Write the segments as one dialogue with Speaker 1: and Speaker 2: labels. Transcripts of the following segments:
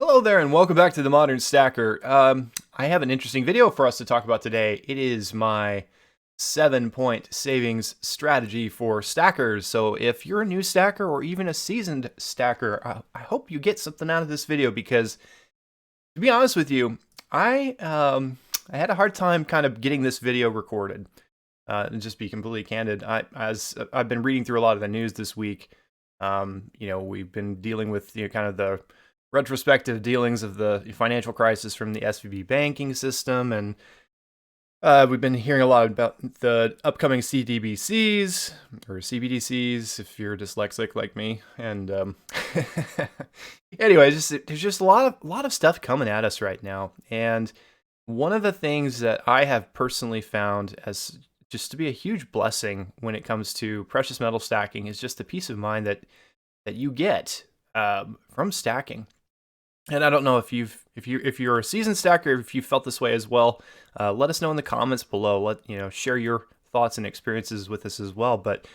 Speaker 1: Hello there and welcome back to the Modern Stacker. I have an interesting video for us to talk about today. It is my 7-point savings strategy for stackers. So if you're a new stacker or even a seasoned stacker, I hope you get something out of this video because, to be honest with you, I had a hard time kind of getting this video recorded. And just be completely candid, as I've been reading through a lot of the news this week, we've been dealing with kind of the retrospective dealings of the financial crisis from the SVB banking system, and we've been hearing a lot about the upcoming CDBCs or CBDCs if you're dyslexic like me. And anyway, there's just a lot of stuff coming at us right now. And one of the things that I have personally found as just to be a huge blessing when it comes to precious metal stacking is just the peace of mind that you get from stacking. And I don't know if you're a seasoned stacker, if you felt this way as well. Let us know in the comments below. Share your thoughts and experiences with us as well. But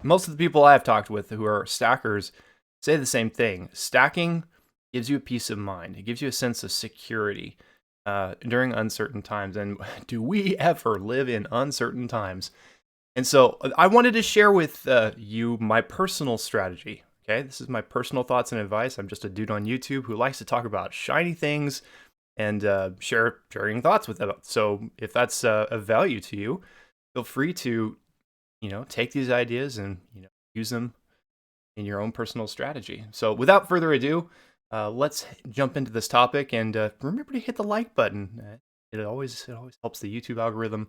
Speaker 1: most of the people I've talked with who are stackers say the same thing. Stacking gives you a peace of mind. It gives you a sense of security during uncertain times. And do we ever live in uncertain times? And so I wanted to share with you my personal strategy. Okay, this is my personal thoughts and advice. I'm just a dude on YouTube who likes to talk about shiny things and sharing thoughts with them. So if that's of value to you, feel free to, take these ideas and, use them in your own personal strategy. So without further ado, let's jump into this topic, and remember to hit the like button. It always helps the YouTube algorithm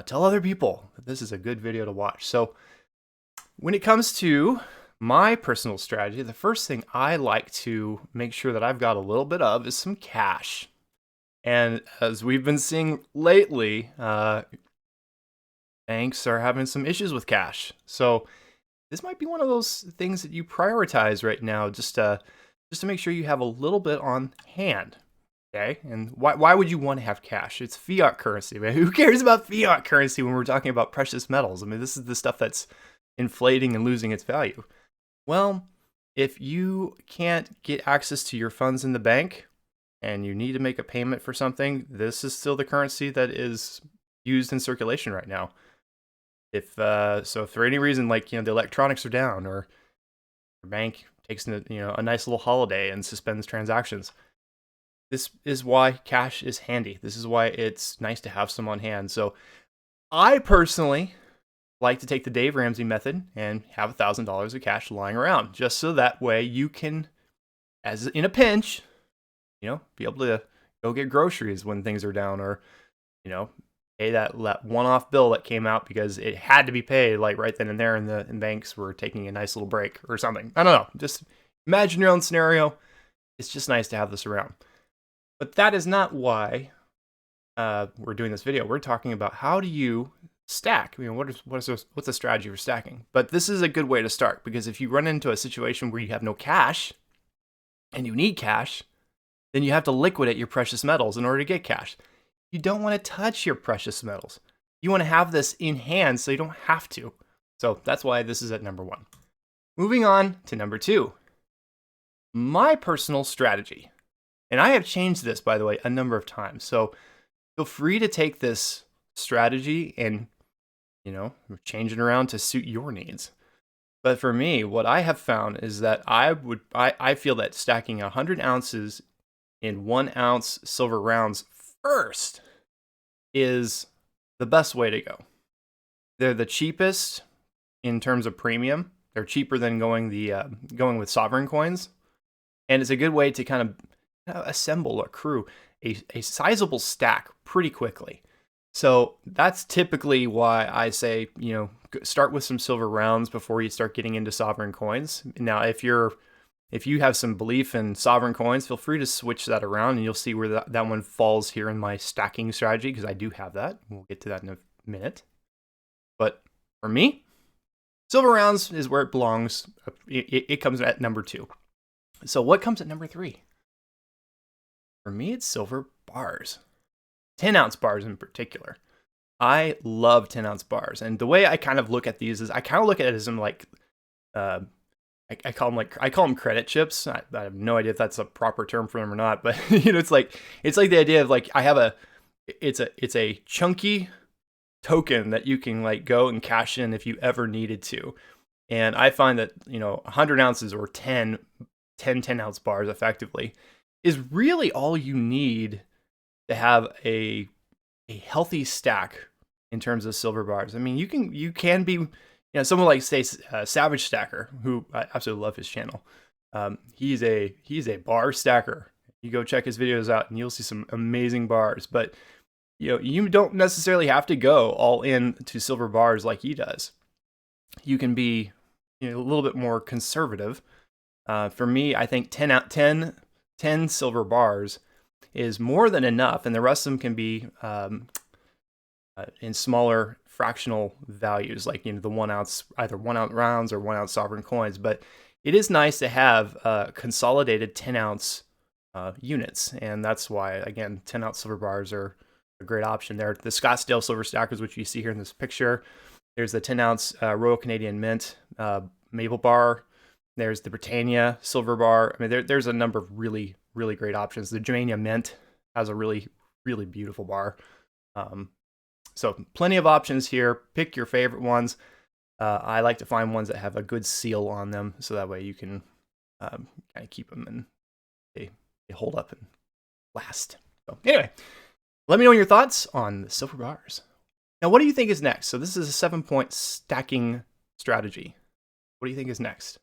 Speaker 1: tell other people that this is a good video to watch. So when it comes to my personal strategy, the first thing I like to make sure that I've got a little bit of is some cash. And as we've been seeing lately, banks are having some issues with cash. So this might be one of those things that you prioritize right now, just to make sure you have a little bit on hand. Okay, and why would you want to have cash? It's fiat currency, man. Who cares about fiat currency when we're talking about precious metals? I mean, this is the stuff that's inflating and losing its value. Well, if you can't get access to your funds in the bank and you need to make a payment for something, this is still the currency that is used in circulation right now. If for any reason, like, the electronics are down, or your bank takes a nice little holiday and suspends transactions, this is why cash is handy. This is why it's nice to have some on hand. So I personally like to take the Dave Ramsey method and have $1,000 of cash lying around, just so that way you can, as in a pinch, be able to go get groceries when things are down, or pay that one-off bill that came out because it had to be paid like right then and there, and banks were taking a nice little break or something. I don't know. Just imagine your own scenario. It's just nice to have this around. But that is not why we're doing this video. We're talking about how do you stack. What's the strategy for stacking? But this is a good way to start, because if you run into a situation where you have no cash and you need cash, then you have to liquidate your precious metals in order to get cash. You don't want to touch your precious metals. You want to have this in hand so you don't have to. So that's why this is at number 1. Moving on to number 2. My personal strategy. And I have changed this, by the way, a number of times. So feel free to take this strategy and change it around to suit your needs. But for me, what I have found is that I feel that stacking 100 ounces in 1 ounce silver rounds first is the best way to go. They're the cheapest in terms of premium. They're cheaper than going with sovereign coins, and it's a good way to kind of assemble, accrue a sizable stack pretty quickly. So that's typically why I say, start with some silver rounds before you start getting into sovereign coins. Now, if you have some belief in sovereign coins, feel free to switch that around, and you'll see where that one falls here in my stacking strategy, because I do have that. We'll get to that in a minute. But for me, silver rounds is where it belongs. It comes at number 2. So what comes at number 3? For me, it's silver bars. 10-ounce bars in particular. I love 10-ounce bars. And the way I kind of look at these is I kind of look at it as in like I call them credit chips. I have no idea if that's a proper term for them or not, but it's like the idea of like I have it's a chunky token that you can like go and cash in if you ever needed to. And I find that 100 ounces or 10 ounce bars effectively is really all you need to have a healthy stack in terms of silver bars. I mean, you can be someone like say Savage Stacker, who I absolutely love his channel. He's a bar stacker. You go check his videos out and you'll see some amazing bars. But you don't necessarily have to go all in to silver bars like he does. You can be a little bit more conservative. For me, I think 10 silver bars is more than enough, and the rest of them can be in smaller fractional values, like the 1 ounce, either 1 ounce rounds or 1 ounce sovereign coins. But it is nice to have consolidated 10 ounce units, and that's why, again, 10 ounce silver bars are a great option. There, the Scottsdale silver stackers, which you see here in this picture. There's the 10 ounce Royal Canadian Mint Maple bar. There's the Britannia silver bar. I mean, there's a number of really, really great options. The Germania Mint has a really, really beautiful bar. So plenty of options here. Pick your favorite ones. I like to find ones that have a good seal on them, so that way you can kind of keep them and they hold up and last. So anyway, let me know your thoughts on the silver bars. Now, what do you think is next? So this is a 7-point stacking strategy. What do you think is next?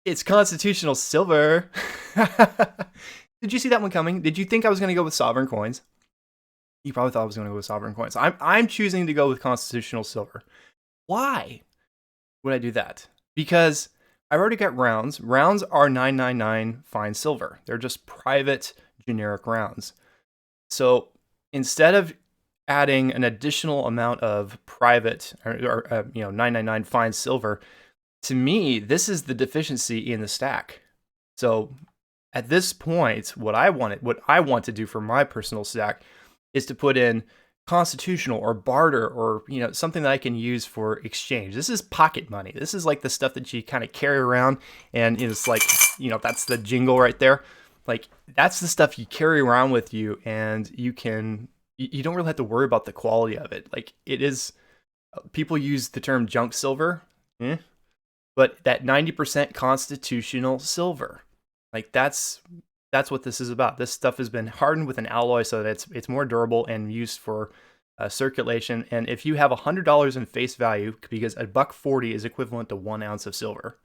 Speaker 1: It's constitutional silver. Did you see that one coming? Did you think I was going to go with sovereign coins? You probably thought I was going to go with sovereign coins. I'm choosing to go with constitutional silver. Why would I do that? Because I've already got rounds. Rounds are 999 fine silver. They're just private generic rounds. So instead of adding an additional amount of private or 999 fine silver, to me, this is the deficiency in the stack. So at this point, what I want to do for my personal stack is to put in constitutional or barter or something that I can use for exchange. This is pocket money. This is like the stuff that you kind of carry around, and it's like that's the jingle right there. Like that's the stuff you carry around with you, and you don't really have to worry about the quality of it. Like it is, people use the term junk silver, but that 90% constitutional silver, like that's what this is about. This stuff has been hardened with an alloy so that it's more durable and used for circulation. And if you have $100 in face value, because $1.40 is equivalent to 1 ounce of silver.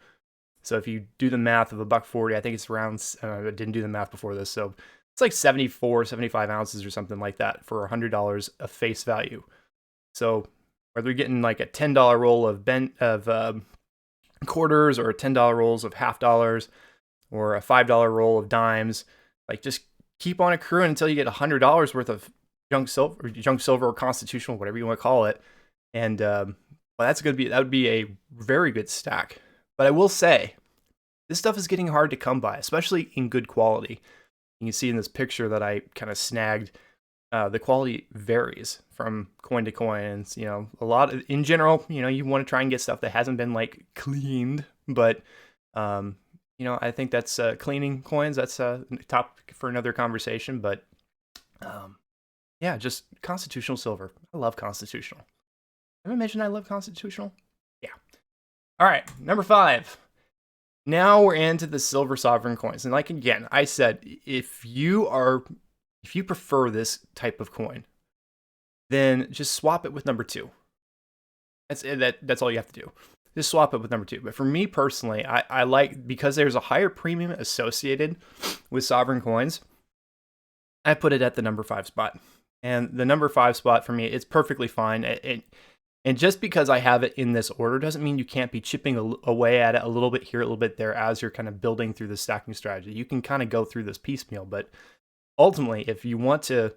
Speaker 1: So if you do the math of $1.40, I think it's around, I didn't do the math before this, so it's like 75 ounces or something like that for $100 of face value. So whether you're getting like a $10 roll of quarters or $10 rolls of half dollars or a $5 roll of dimes, like just keep on accruing until you get $100 worth of junk silver or constitutional, whatever you want to call it. And that would be a very good stack. But I will say, this stuff is getting hard to come by, especially in good quality. You can see in this picture that I kind of snagged, the quality varies from coin to coin. And, in general, you want to try and get stuff that hasn't been like cleaned, but, I think that's cleaning coins. That's a topic for another conversation, but, yeah, just constitutional silver. I love constitutional. Have I mentioned I love constitutional? Yeah. All right, number 5. Now we're into the silver sovereign coins. And like, again, I said, if you prefer this type of coin, then just swap it with number 2. That's all you have to do. Just swap it with number 2. But for me personally, I like, because there's a higher premium associated with sovereign coins, I put it at the number 5 spot. And the number 5 spot for me, it's perfectly fine. And just because I have it in this order doesn't mean you can't be chipping away at it a little bit here, a little bit there as you're kind of building through the stacking strategy. You can kind of go through this piecemeal, but ultimately, if you want to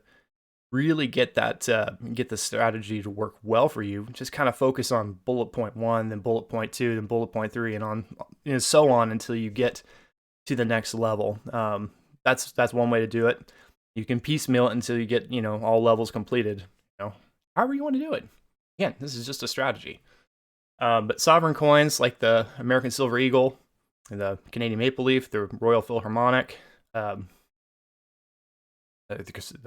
Speaker 1: really get the strategy to work well for you, just kind of focus on bullet point 1, then bullet point 2, then bullet point 3, and on, so on until you get to the next level. That's one way to do it. You can piecemeal it until you get all levels completed. However you want to do it. Again, this is just a strategy. But sovereign coins like the American Silver Eagle, the Canadian Maple Leaf, the Royal Philharmonic, the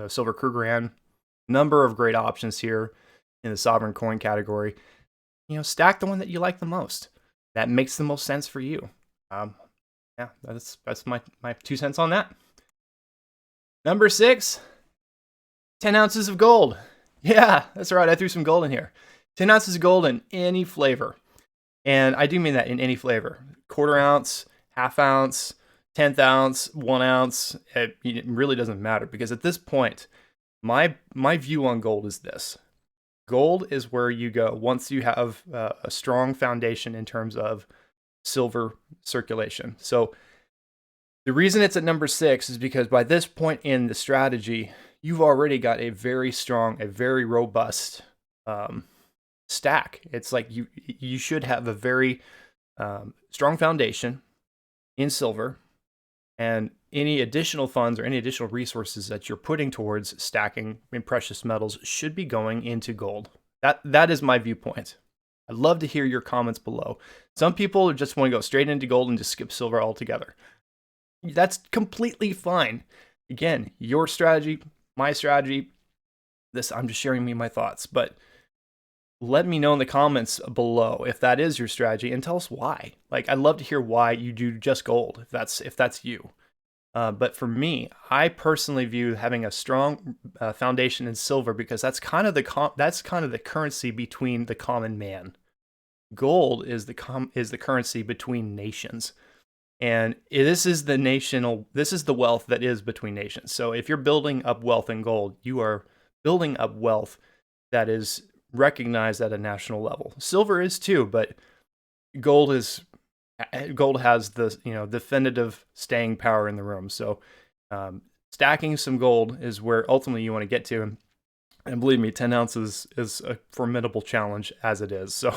Speaker 1: Silver Krugerrand, number of great options here in the sovereign coin category. Stack the one that you like the most. That makes the most sense for you. Yeah, that's my 2 cents on that. Number 6, 10 ounces of gold. Yeah, that's right. I threw some gold in here. 10 ounces of gold in any flavor. And I do mean that in any flavor. Quarter ounce, half ounce, 10th ounce, 1 ounce. It really doesn't matter, because at this point, my view on gold is this. Gold is where you go once you have a strong foundation in terms of silver circulation. So the reason it's at number 6 is because by this point in the strategy, you've already got a very strong, a very robust stack. It's like you should have a very strong foundation in silver, and any additional funds or any additional resources that you're putting towards stacking in precious metals should be going into gold. That is my viewpoint. I'd love to hear your comments below. Some people just want to go straight into gold and just skip silver altogether. That's completely fine. Again, your strategy, my strategy. I'm just sharing my thoughts, but let me know in the comments below if that is your strategy, and tell us why. Like, I'd love to hear why you do just gold, if that's you. But for me, I personally view having a strong foundation in silver, because that's kind of the currency between the common man. Gold is the currency between nations, and this is the wealth that is between nations. So if you're building up wealth in gold, you are building up wealth that is recognized at a national level. Silver is too, but gold has the definitive staying power in the room. So stacking some gold is where ultimately you want to get to, and believe me, 10 ounces is a formidable challenge as it is. So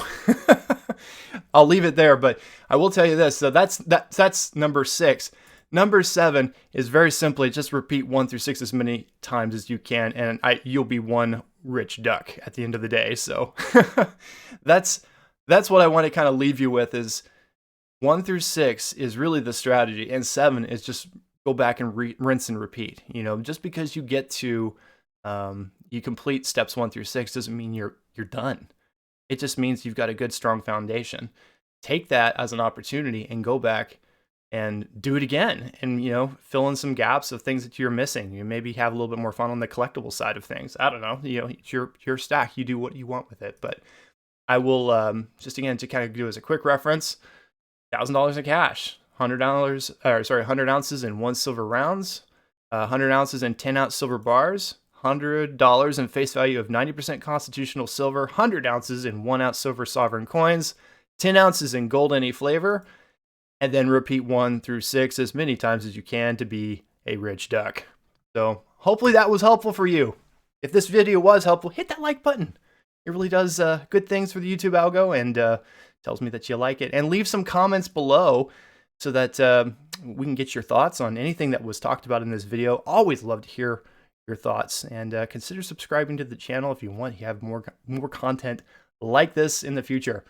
Speaker 1: I'll leave it there, but I will tell you this. So that's number 6. Number 7 is very simply just repeat 1 through 6 as many times as you can, and you'll be one rich duck at the end of the day. So that's what I want to kind of leave you with, is 1 through 6 is really the strategy, and 7 is just go back and rinse and repeat. Just because you get to you complete steps 1 through 6 doesn't mean you're done. It just means you've got a good, strong foundation. Take that as an opportunity and go back and do it again, and fill in some gaps of things that you're missing. You maybe have a little bit more fun on the collectible side of things. I don't know. It's your stack. You do what you want with it. But I will just, again, to kind of do as a quick reference, $1,000 in cash, $100 ounces in 1 silver rounds, 100 ounces in 10-ounce silver bars, $100 in face value of 90% constitutional silver, 100 ounces in 1-ounce silver sovereign coins, 10 ounces in gold any flavor, and then repeat 1 through 6 as many times as you can to be a rich duck. So hopefully that was helpful for you. If this video was helpful, hit that like button. It really does good things for the YouTube algo, and tells me that you like it. And leave some comments below so that we can get your thoughts on anything that was talked about in this video. Always love to hear your thoughts, and consider subscribing to the channel if you want to have more content like this in the future.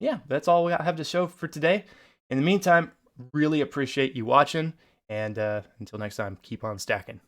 Speaker 1: Yeah, that's all we have to show for today. In the meantime, really appreciate you watching, and until next time, keep on stacking.